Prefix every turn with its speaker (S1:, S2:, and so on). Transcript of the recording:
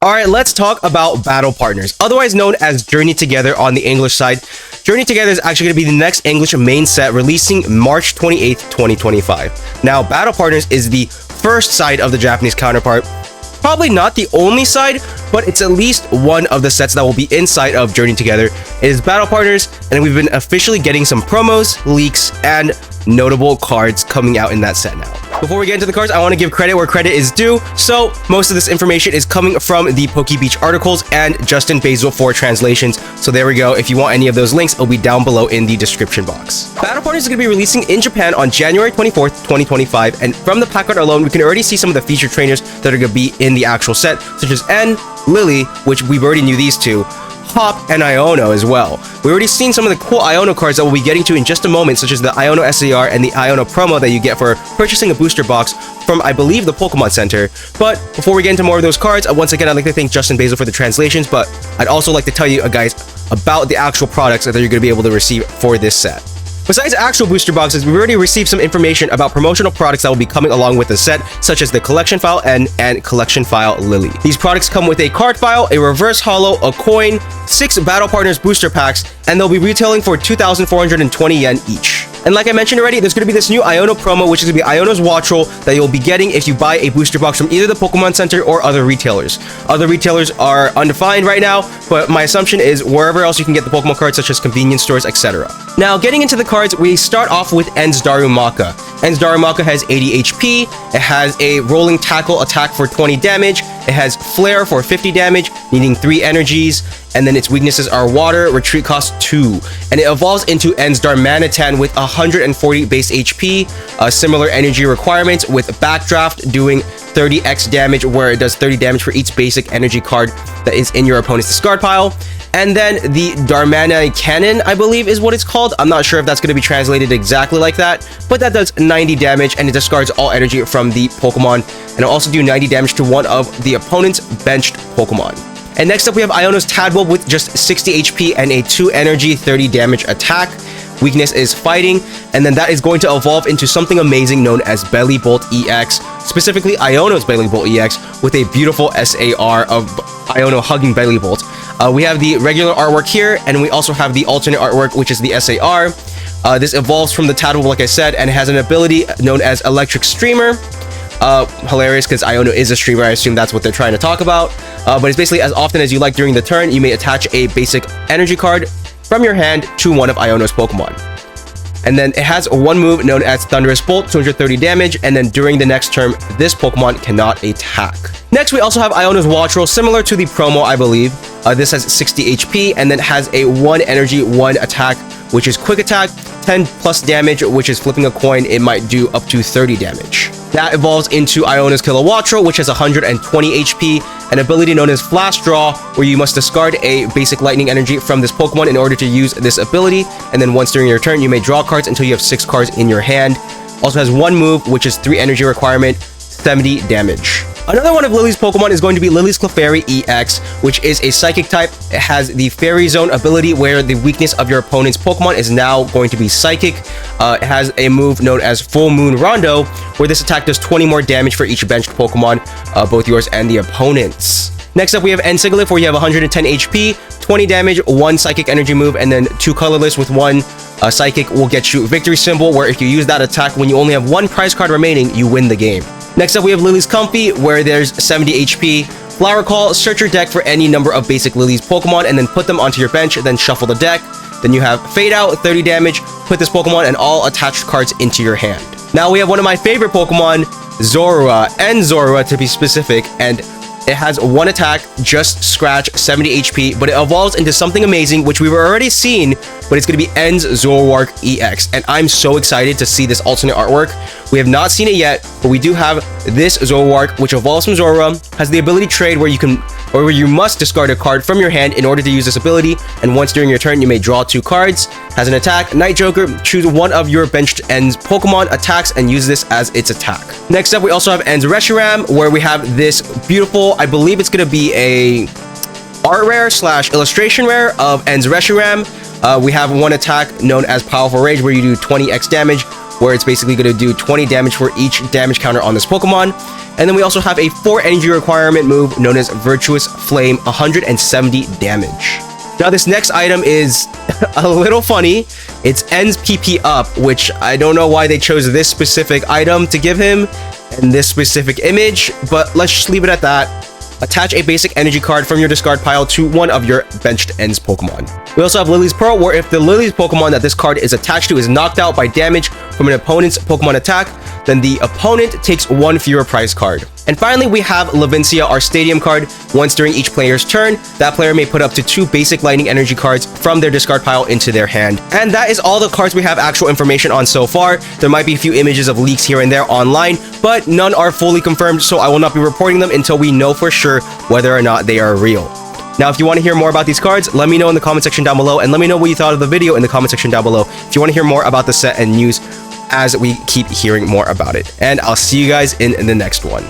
S1: Alright, let's talk about Battle Partners, otherwise known as Journey Together on the English side. Journey Together is actually going to be the next English main set releasing March 28th, 2025. Now, Battle Partners is the first side of the Japanese counterpart. Probably not the only side, but it's at least one of the sets that will be inside of Journey Together. It is Battle Partners, and we've been officially getting some promos, leaks, and notable cards coming out in that set now. Before we get into the cards, I want to give credit where credit is due. So, most of this information is coming from the PokeBeach articles and Justin Basil for translations. So there we go. If you want any of those links, it'll be down below in the description box. Battle Partners is going to be releasing in Japan on January 24th, 2025. And from the pack art alone, we can already see some of the featured trainers that are going to be in the actual set, such as N, Lillie, which we already knew these two, Hop, and Iono as well. We've already seen some of the cool Iono cards that we'll be getting to in just a moment, such as the Iono SAR and the Iono promo that you get for purchasing a booster box from, I believe, the Pokemon Center. But before we get into more of those cards, once again, I'd like to thank Justin Basil for the translations, but I'd also like to tell you guys about the actual products that you're going to be able to receive for this set. Besides actual booster boxes, we've already received some information about promotional products that will be coming along with the set, such as the Collection File and Collection File Lillie. These products come with a card file, a reverse holo, a coin, 6 Battle Partners booster packs, and they'll be retailing for 2,420 yen each. And like I mentioned already, there's going to be this new Iono promo, which is going to be Iono's Watch Roll that you'll be getting if you buy a booster box from either the Pokemon Center or other retailers. Other retailers are undefined right now, but my assumption is wherever else you can get the Pokemon cards, such as convenience stores, etc. Now, getting into the cards, we start off with En's Darumaka. En's Darumaka has 80 HP, it has a rolling tackle attack for 20 damage, it has flare for 50 damage, needing 3 energies, and then its weaknesses are water, retreat cost 2, and it evolves into En's Darmanitan with 140 base HP, similar energy requirements, with Backdraft doing 30x damage, where it does 30 damage for each basic energy card that is in your opponent's discard pile. And then the Darmanitan Cannon, I believe is what it's called. I'm not sure if that's going to be translated exactly like that, but that does 90 damage and it discards all energy from the Pokemon, and it'll also do 90 damage to one of the opponent's benched Pokemon. And next up, we have Iono's Tadpole with just 60 HP and a 2 energy, 30 damage attack. Weakness is fighting, and then that is going to evolve into something amazing known as Bellibolt EX, specifically Iono's Bellibolt EX, with a beautiful SAR of Iono hugging Bellibolt. We have the regular artwork here, and we also have the alternate artwork, which is the SAR. This evolves from the Tadpole, like I said, and it has an ability known as Electric Streamer. Hilarious, because Iono is a streamer. I assume that's what they're trying to talk about. But it's basically, as often as you like during the turn, you may attach a basic energy card from your hand to one of Iono's Pokemon. And then it has one move known as Thunderous Bolt, 230 damage, and then during the next turn, this Pokemon cannot attack. Next, we also have Iono's Watch Roll, similar to the promo, I believe. This has 60 HP, and then has a 1 energy, 1 attack, which is Quick Attack, 10 plus damage, which is flipping a coin, it might do up to 30 damage. That evolves into Iono's Killer Watch Roll, which has 120 HP, an ability known as Flash Draw, where you must discard a basic lightning energy from this Pokemon in order to use this ability, and then once during your turn, you may draw cards until you have 6 cards in your hand. Also has 1 move, which is 3 energy requirement, 70 damage. Another one of Lillie's Pokemon is going to be Lillie's Clefairy EX, which is a Psychic type. It has the Fairy Zone ability, where the weakness of your opponent's Pokemon is now going to be Psychic. It has a move known as Full Moon Rondo, where this attack does 20 more damage for each benched Pokemon, both yours and the opponent's. Next up, we have N-Sigilyph, where you have 110 HP, 20 damage, 1 Psychic energy move, and then 2 colorless with 1 Psychic will get you Victory Symbol, where if you use that attack when you only have 1 prize card remaining, you win the game. Next up, we have Lillie's Comfey, where there's 70 HP. Flower Call, search your deck for any number of basic Lillie's Pokemon and then put them onto your bench, then shuffle the deck. Then you have Fade Out, 30 damage, put this Pokemon and all attached cards into your hand. Now we have one of my favorite Pokemon, Zorua, and Zorua to be specific, and it has 1 attack, just scratch, 70 HP, but it evolves into something amazing, which we've already seen, but it's going to be En's Zoroark EX, and I'm so excited to see this alternate artwork. We have not seen it yet, but we do have this Zoroark, which evolves from Zorua, has the ability trade where you must discard a card from your hand in order to use this ability, and once during your turn, you may draw 2 cards. Has an attack, Night Joker, choose one of your benched En's Pokemon attacks and use this as its attack. Next up, we also have En's Reshiram, where we have this beautiful, I believe it's going to be a art rare / illustration rare of En's Reshiram. We have 1 attack known as Powerful Rage, where you do 20x damage, where it's basically going to do 20 damage for each damage counter on this Pokemon. And then we also have a 4 energy requirement move known as Virtuous Flame, 170 damage. Now this next item is a little funny. It's Ends PP Up, which I don't know why they chose this specific item to give him and this specific image, but let's just leave it at that. Attach a basic energy card from your discard pile to one of your benched Ends Pokemon. We also have Lillie's Pearl, where if the Lillie's Pokemon that this card is attached to is knocked out by damage from an opponent's Pokemon attack, then the opponent takes one fewer prize card. And finally, we have Levincia, our stadium card. Once during each player's turn, that player may put up to 2 basic lightning energy cards from their discard pile into their hand. And that is all the cards we have actual information on so far. There might be a few images of leaks here and there online, but none are fully confirmed, so I will not be reporting them until we know for sure whether or not they are real. Now, if you want to hear more about these cards, let me know in the comment section down below, and let me know what you thought of the video in the comment section down below if you want to hear more about the set and news as we keep hearing more about it. And I'll see you guys in the next one.